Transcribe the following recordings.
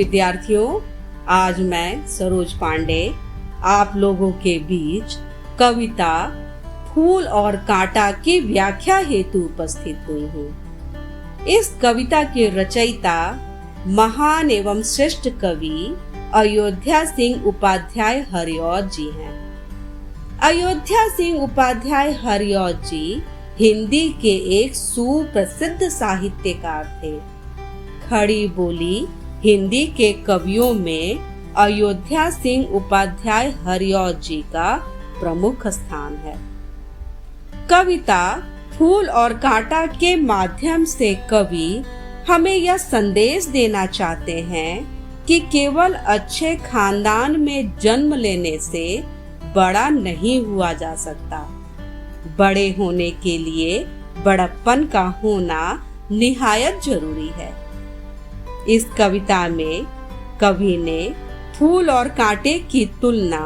विद्यार्थियों, आज मैं सरोज पांडे आप लोगों के बीच कविता फूल और कांटा की व्याख्या हेतु उपस्थित हुई हूँ। इस कविता के रचयिता महान एवं श्रेष्ठ कवि अयोध्या सिंह उपाध्याय हरिऔध जी हैं। अयोध्या सिंह उपाध्याय हरिऔध जी हिंदी के एक सुप्रसिद्ध साहित्यकार थे। खड़ी बोली हिंदी के कवियों में अयोध्या सिंह उपाध्याय हरिऔध जी का प्रमुख स्थान है। कविता फूल और कांटा के माध्यम से कवि हमें यह संदेश देना चाहते हैं कि केवल अच्छे खानदान में जन्म लेने से बड़ा नहीं हुआ जा सकता। बड़े होने के लिए बड़प्पन का होना निहायत जरूरी है। इस कविता में कवि ने फूल और कांटे की तुलना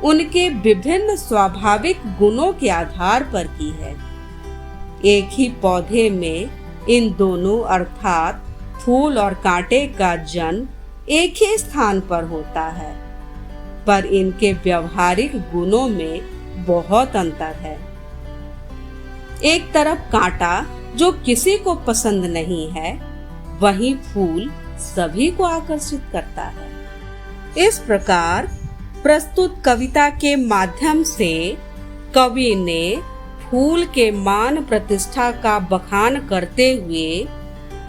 उनके विभिन्न स्वाभाविक गुणों के आधार पर की है। एक ही पौधे में इन दोनों अर्थात फूल और कांटे का जन्म एक ही स्थान पर होता है, पर इनके व्यवहारिक गुणों में बहुत अंतर है। एक तरफ कांटा जो किसी को पसंद नहीं है, वहीं फूल सभी को आकर्षित करता है। इस प्रकार प्रस्तुत कविता के माध्यम से कवि ने फूल के मान प्रतिष्ठा का बखान करते हुए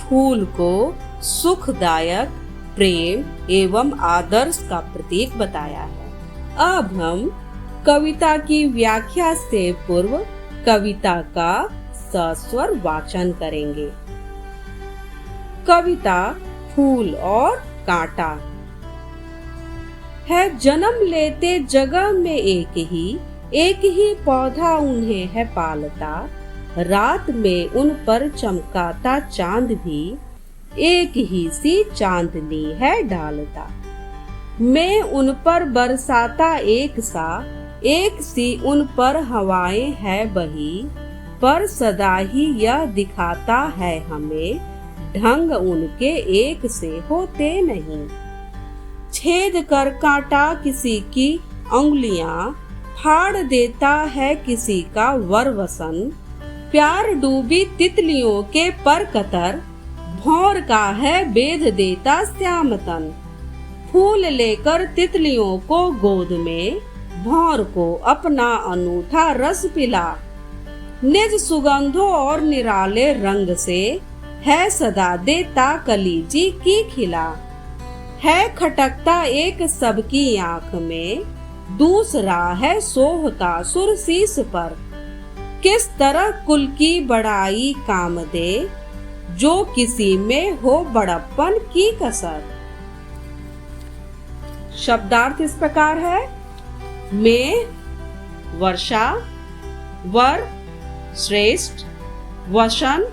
फूल को सुखदायक, प्रेम एवं आदर्श का प्रतीक बताया है। अब हम कविता की व्याख्या से पूर्व कविता का सस्वर वाचन करेंगे। कविता फूल और कांटा। है जन्म लेते जगह में एक ही पौधा उन्हें है पालता। रात में उन पर चमकाता चांद भी एक ही सी चांदनी है डालता। मैं उन पर बरसाता एक सी उन पर हवाएं है बही। पर सदा ही यह दिखाता है हमें ढंग उनके एक से होते नहीं। छेद कर कांटा किसी की अंगुलियां, फाड़ देता है किसी का वरवसन। प्यार डूबी तितलियों के पर कतर, भौर का है बेध देता श्यामतन। फूल लेकर तितलियों को गोद में, भौर को अपना अनूठा रस पिला। निज सुगंधों और निराले रंग से है सदा देता कलीजी की खिला। है खटकता एक सबकी आंख में, दूसरा है सोहता सुरसीस पर। किस तरह कुल की बड़ाई काम दे, जो किसी में हो बड़प्पन की कसर। शब्दार्थ इस प्रकार है। में वर्षा, वर श्रेष्ठ, वसन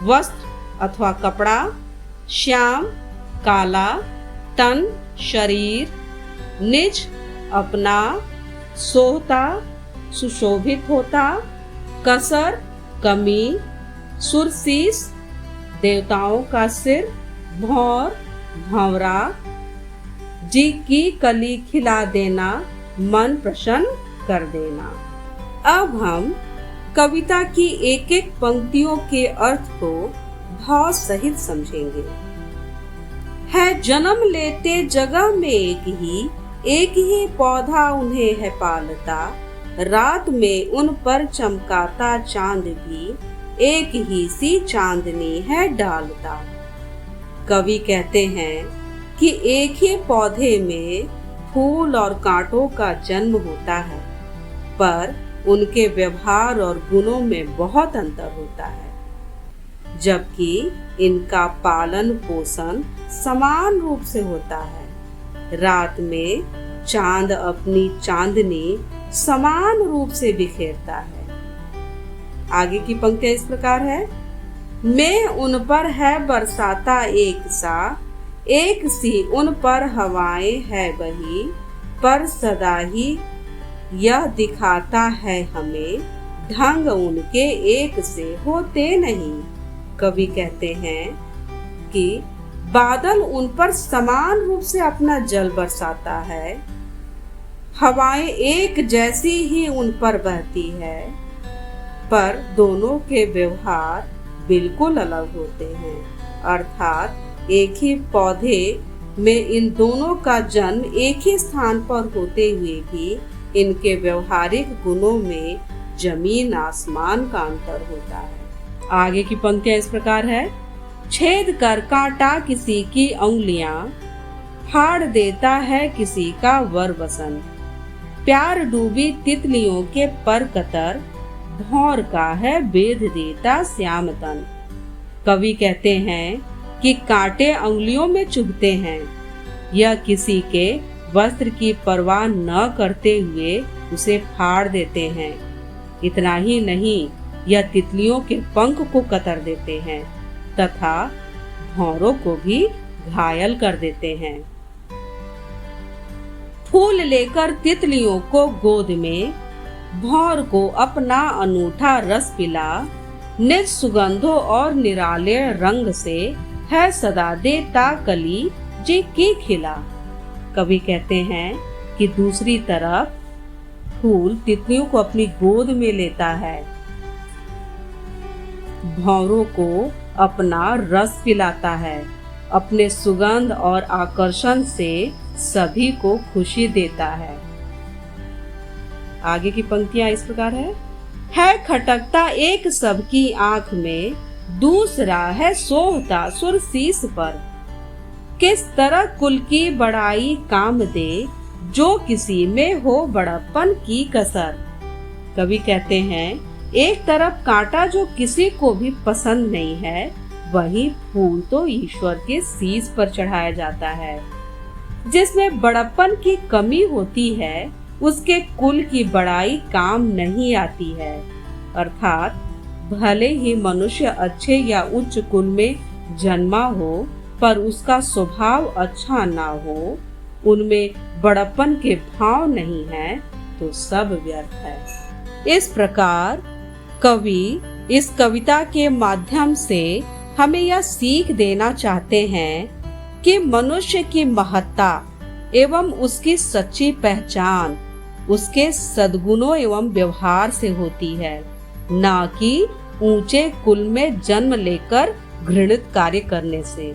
वस्त्र अथवा कपड़ा, श्याम काला, तन शरीर, निज अपना, सोहता सुशोभित होता, कसर कमी, सुरसीस देवताओं का सिर, भौर भंवरा, जी की कली खिला देना, मन प्रसन्न कर देना। अब हम कविता की एक एक पंक्तियों के अर्थ को भाव सहित समझेंगे। है जन्म लेते जगह में एक ही पौधा उन्हें है पालता। रात में उन पर चमकाता चांद भी एक ही सी चांदनी है डालता। कवि कहते हैं कि एक ही पौधे में फूल और कांटों का जन्म होता है, पर उनके व्यवहार और गुणों में बहुत अंतर होता है, जबकि इनका पालन पोषण समान रूप से होता है। रात में चांद अपनी चांदनी समान रूप से बिखेरता है। आगे की पंक्तियां इस प्रकार है। मैं उन पर है बरसाता एक सी उन पर हवाएं है बही। पर सदा ही यह दिखाता है हमें ढंग उनके एक से होते नहीं। कवि कहते हैं कि बादल उन पर समान रूप से अपना जल बरसाता है। हवाएं एक जैसी ही उन पर बहती है, पर दोनों के व्यवहार बिल्कुल अलग होते हैं। अर्थात एक ही पौधे में इन दोनों का जन्म एक ही स्थान पर होते हुए भी इनके व्यवहारिक गुणों में जमीन आसमान का अंतर होता है। आगे की पंक्तियां इस प्रकार है। छेद कर काटा किसी की उंगलियां, फाड़ देता है किसी का वर वसन। प्यार डूबी तितलियों के पर कतर, भौर का है बेध देता श्याम तन। कवि कहते हैं कि कांटे उंगलियों में चुभते हैं। यह किसी के वस्त्र की परवाह न करते हुए उसे फाड़ देते हैं। इतना ही नहीं, यह तितलियों के पंख को कतर देते हैं तथा भौरों को भी घायल कर देते हैं। फूल लेकर तितलियों को गोद में, भौर को अपना अनूठा रस पिला। निज सुगंधों और निराले रंग से है सदा देता कली जी की खिला। कवि कहते हैं कि दूसरी तरफ फूल तितलियों को अपनी गोद में लेता है, भौरों को अपना रस पिलाता है, अपने सुगंध और आकर्षण से सभी को खुशी देता है। आगे की पंक्तियां इस प्रकार है खटकता एक सबकी आंख में, दूसरा है सोहता सुर शीस पर। किस तरह कुल की बड़ाई काम दे, जो किसी में हो बड़प्पन की कसर। कवि कहते हैं एक तरफ कांटा जो किसी को भी पसंद नहीं है, वही फूल तो ईश्वर के शीश पर चढ़ाया जाता है। जिसमें बड़प्पन की कमी होती है, उसके कुल की बड़ाई काम नहीं आती है। अर्थात भले ही मनुष्य अच्छे या उच्च कुल में जन्मा हो, पर उसका स्वभाव अच्छा ना हो, उनमें बड़प्पन के भाव नहीं है, तो सब व्यर्थ है। इस प्रकार कवि इस कविता के माध्यम से हमें यह सीख देना चाहते हैं कि मनुष्य की महत्ता एवं उसकी सच्ची पहचान उसके सद्गुणों एवं व्यवहार से होती है, ना कि ऊंचे कुल में जन्म लेकर घृणित कार्य करने से।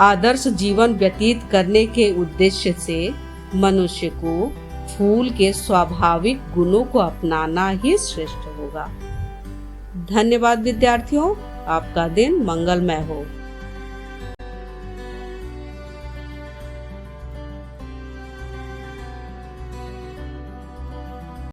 आदर्श जीवन व्यतीत करने के उद्देश्य से मनुष्य को फूल के स्वाभाविक गुणों को अपनाना ही श्रेष्ठ होगा। धन्यवाद विद्यार्थियों, आपका दिन मंगलमय हो।